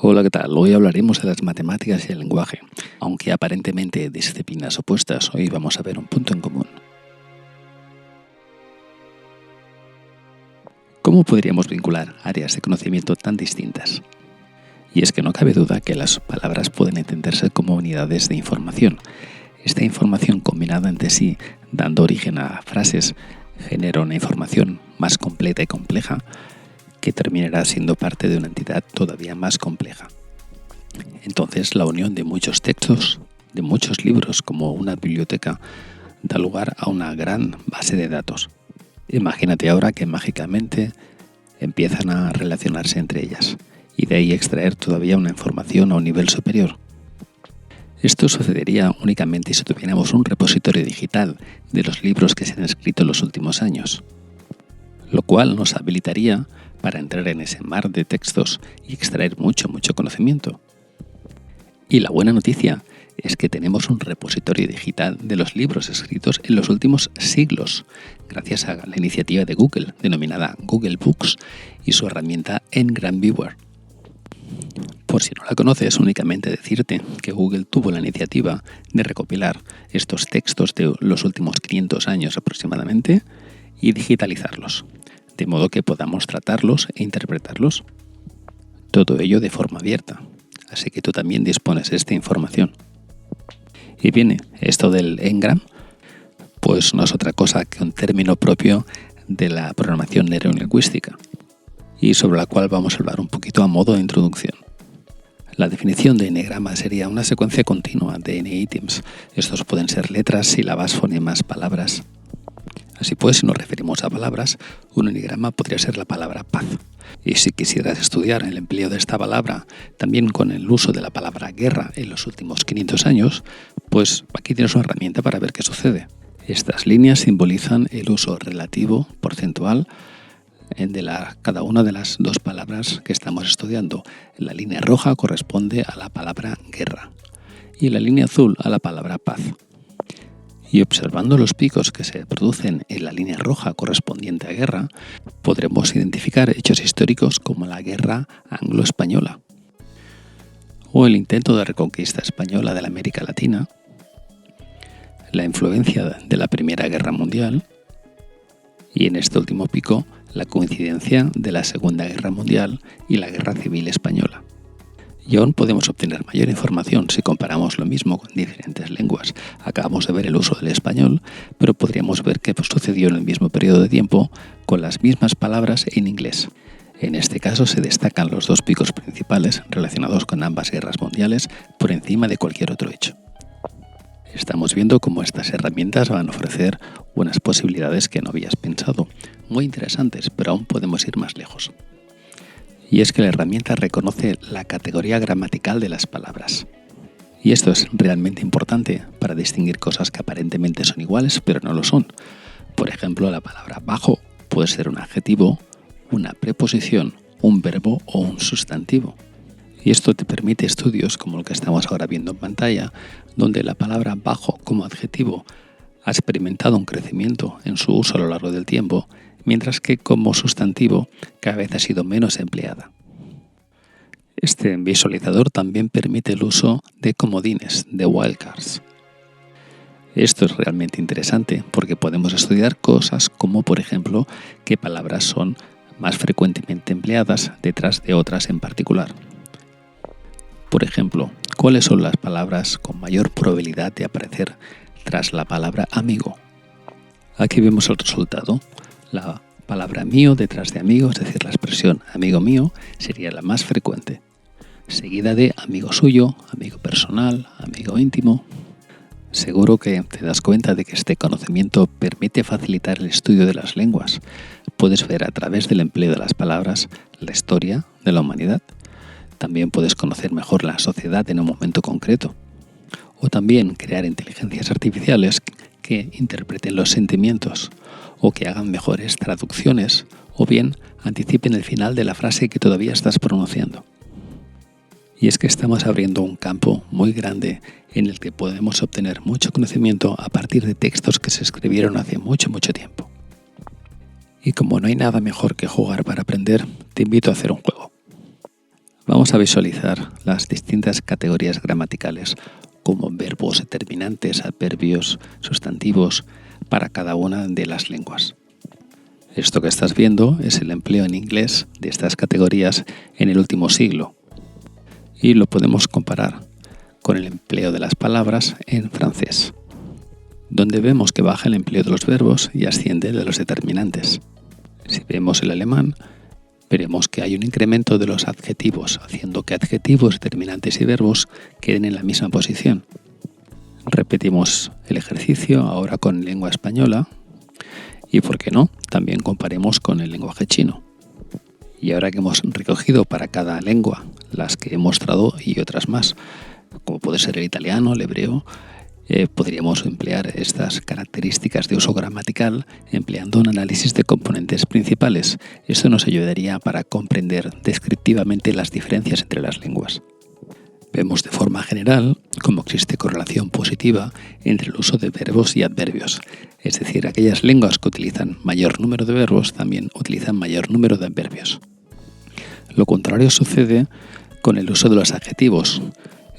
Hola, ¿qué tal? Hoy hablaremos de las matemáticas y el lenguaje. Aunque aparentemente disciplinas opuestas, hoy vamos a ver un punto en común. ¿Cómo podríamos vincular áreas de conocimiento tan distintas? Y es que no cabe duda que las palabras pueden entenderse como unidades de información. Esta información combinada entre sí, dando origen a frases, genera una información más completa y compleja que terminará siendo parte de una entidad todavía más compleja. Entonces, la unión de muchos textos, de muchos libros como una biblioteca, da lugar a una gran base de datos. Imagínate ahora que mágicamente empiezan a relacionarse entre ellas y de ahí extraer todavía una información a un nivel superior. Esto sucedería únicamente si tuviéramos un repositorio digital de los libros que se han escrito en los últimos años, lo cual nos habilitaría para entrar en ese mar de textos y extraer mucho conocimiento. Y la buena noticia es que tenemos un repositorio digital de los libros escritos en los últimos siglos, gracias a la iniciativa de Google, denominada Google Books, y su herramienta Ngram Viewer. Por si no la conoces, únicamente decirte que Google tuvo la iniciativa de recopilar estos textos de los últimos 500 años aproximadamente y digitalizarlos, de modo que podamos tratarlos e interpretarlos. Todo ello de forma abierta, así que tú también dispones de esta información. Y bien, esto del Ngram, pues no es otra cosa que un término propio de la programación neurolingüística, y sobre la cual vamos a hablar un poquito a modo de introducción. La definición de enegrama sería una secuencia continua de n-ítems. Estos pueden ser letras, sílabas, fonemas, palabras. Así pues, si nos referimos a palabras, un enegrama podría ser la palabra paz. Y si quisieras estudiar el empleo de esta palabra también con el uso de la palabra guerra en los últimos 500 años, pues aquí tienes una herramienta para ver qué sucede. Estas líneas simbolizan el uso relativo, porcentual, de cada una de las dos palabras que estamos estudiando. La línea roja corresponde a la palabra guerra y la línea azul a la palabra paz. Y observando los picos que se producen en la línea roja correspondiente a guerra, podremos identificar hechos históricos como la Guerra Anglo-Española o el intento de reconquista española de la América Latina, la influencia de la Primera Guerra Mundial y en este último pico la coincidencia de la Segunda Guerra Mundial y la Guerra Civil Española. Y aún podemos obtener mayor información si comparamos lo mismo con diferentes lenguas. Acabamos de ver el uso del español, pero podríamos ver qué sucedió en el mismo periodo de tiempo con las mismas palabras en inglés. En este caso se destacan los dos picos principales relacionados con ambas guerras mundiales por encima de cualquier otro hecho. Estamos viendo cómo estas herramientas van a ofrecer unas posibilidades que no habías pensado. Muy interesantes, pero aún podemos ir más lejos. Y es que la herramienta reconoce la categoría gramatical de las palabras. Y esto es realmente importante para distinguir cosas que aparentemente son iguales, pero no lo son. Por ejemplo, la palabra bajo puede ser un adjetivo, una preposición, un verbo o un sustantivo. Y esto te permite estudios como el que estamos ahora viendo en pantalla, donde la palabra bajo como adjetivo ha experimentado un crecimiento en su uso a lo largo del tiempo, mientras que como sustantivo cada vez ha sido menos empleada. Este visualizador también permite el uso de comodines, de wildcards. Esto es realmente interesante porque podemos estudiar cosas como, por ejemplo, qué palabras son más frecuentemente empleadas detrás de otras en particular. Por ejemplo, ¿cuáles son las palabras con mayor probabilidad de aparecer tras la palabra amigo? Aquí vemos el resultado. La palabra mío detrás de amigo, es decir, la expresión amigo mío, sería la más frecuente, seguida de amigo suyo, amigo personal, amigo íntimo. Seguro que te das cuenta de que este conocimiento permite facilitar el estudio de las lenguas. Puedes ver a través del empleo de las palabras la historia de la humanidad. También puedes conocer mejor la sociedad en un momento concreto. O también crear inteligencias artificiales que interpreten los sentimientos o que hagan mejores traducciones o bien anticipen el final de la frase que todavía estás pronunciando. Y es que estamos abriendo un campo muy grande en el que podemos obtener mucho conocimiento a partir de textos que se escribieron hace mucho tiempo. Y como no hay nada mejor que jugar para aprender, te invito a hacer un juego. Vamos a visualizar las distintas categorías gramaticales como verbos, determinantes, adverbios, sustantivos para cada una de las lenguas. Esto que estás viendo es el empleo en inglés de estas categorías en el último siglo y lo podemos comparar con el empleo de las palabras en francés, donde vemos que baja el empleo de los verbos y asciende el de los determinantes. Si vemos el alemán, veremos que hay un incremento de los adjetivos, haciendo que adjetivos, determinantes y verbos queden en la misma posición. Repetimos el ejercicio ahora con lengua española y, ¿por qué no?, también comparemos con el lenguaje chino. Y ahora que hemos recogido para cada lengua las que he mostrado y otras más, como puede ser el italiano, el hebreo, podríamos emplear estas características de uso gramatical empleando un análisis de componentes principales. Esto nos ayudaría para comprender descriptivamente las diferencias entre las lenguas. Vemos de forma general cómo existe correlación positiva entre el uso de verbos y adverbios. Es decir, aquellas lenguas que utilizan mayor número de verbos también utilizan mayor número de adverbios. Lo contrario sucede con el uso de los adjetivos,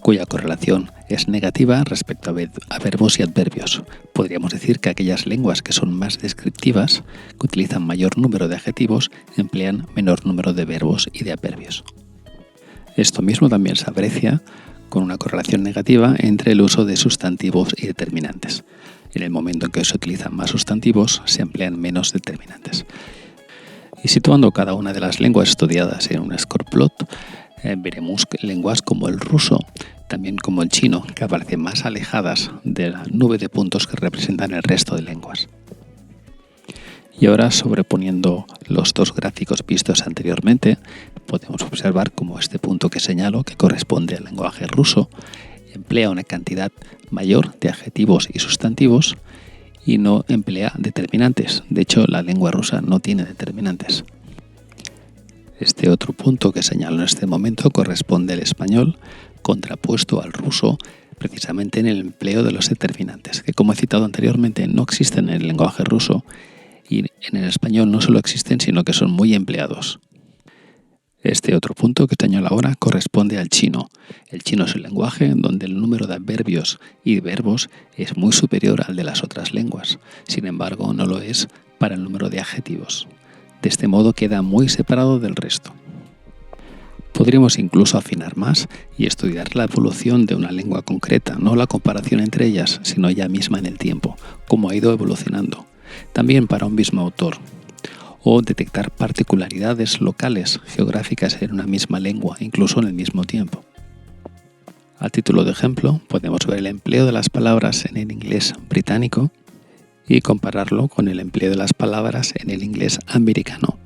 cuya correlación es negativa respecto a verbos y adverbios. Podríamos decir que aquellas lenguas que son más descriptivas, que utilizan mayor número de adjetivos, emplean menor número de verbos y de adverbios. Esto mismo también se aprecia con una correlación negativa entre el uso de sustantivos y determinantes. En el momento en que se utilizan más sustantivos, se emplean menos determinantes. Y situando cada una de las lenguas estudiadas en un score plot, veremos lenguas como el ruso, también como el chino, que aparecen más alejadas de la nube de puntos que representan el resto de lenguas. Y ahora, sobreponiendo los dos gráficos vistos anteriormente, podemos observar cómo este punto que señalo, que corresponde al lenguaje ruso, emplea una cantidad mayor de adjetivos y sustantivos y no emplea determinantes. De hecho, la lengua rusa no tiene determinantes. Este otro punto que señalo en este momento corresponde al español, contrapuesto al ruso, precisamente en el empleo de los determinantes, que, como he citado anteriormente, no existen en el lenguaje ruso y en el español no solo existen, sino que son muy empleados. Este otro punto que señalo ahora corresponde al chino. El chino es el lenguaje donde el número de adverbios y verbos es muy superior al de las otras lenguas. Sin embargo, no lo es para el número de adjetivos. De este modo queda muy separado del resto. Podríamos incluso afinar más y estudiar la evolución de una lengua concreta, no la comparación entre ellas, sino ya misma en el tiempo, cómo ha ido evolucionando. También para un mismo autor. O detectar particularidades locales, geográficas en una misma lengua, incluso en el mismo tiempo. A título de ejemplo, podemos ver el empleo de las palabras en el inglés británico y compararlo con el empleo de las palabras en el inglés americano,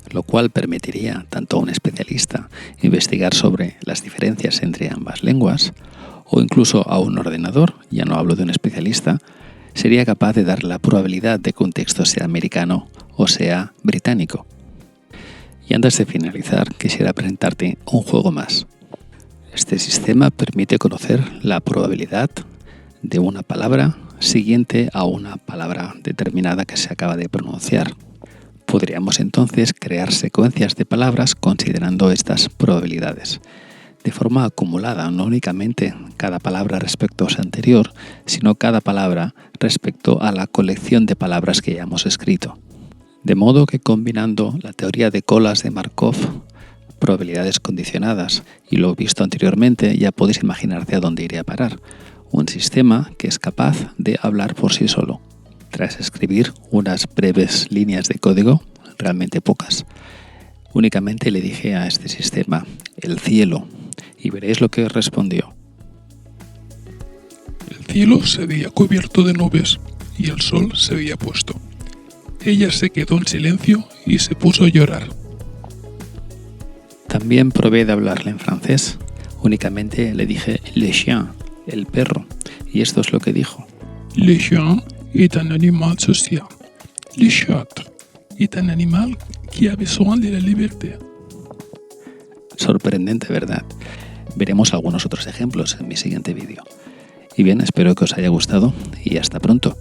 lo cual permitiría tanto a un especialista investigar sobre las diferencias entre ambas lenguas, o incluso a un ordenador, ya no hablo de un especialista, sería capaz de dar la probabilidad de que un texto sea americano o sea británico. Y antes de finalizar, quisiera presentarte un juego más. Este sistema permite conocer la probabilidad de una palabra siguiente a una palabra determinada que se acaba de pronunciar. Podríamos entonces crear secuencias de palabras considerando estas probabilidades, de forma acumulada, no únicamente cada palabra respecto a su anterior, sino cada palabra respecto a la colección de palabras que ya hemos escrito. De modo que combinando la teoría de colas de Markov, probabilidades condicionadas y lo visto anteriormente, ya podéis imaginarte a dónde iría a parar. Un sistema que es capaz de hablar por sí solo. Tras escribir unas breves líneas de código, realmente pocas, únicamente le dije a este sistema, el cielo, y veréis lo que respondió. El cielo se veía cubierto de nubes y el sol se había puesto. Ella se quedó en silencio y se puso a llorar. También probé de hablarle en francés. Únicamente le dije le chien, el perro, y esto es lo que dijo. Le chien est un animal social. Le chat est un animal qui a besoin de la liberté. Sorprendente, ¿verdad? Veremos algunos otros ejemplos en mi siguiente vídeo. Y bien, espero que os haya gustado y hasta pronto.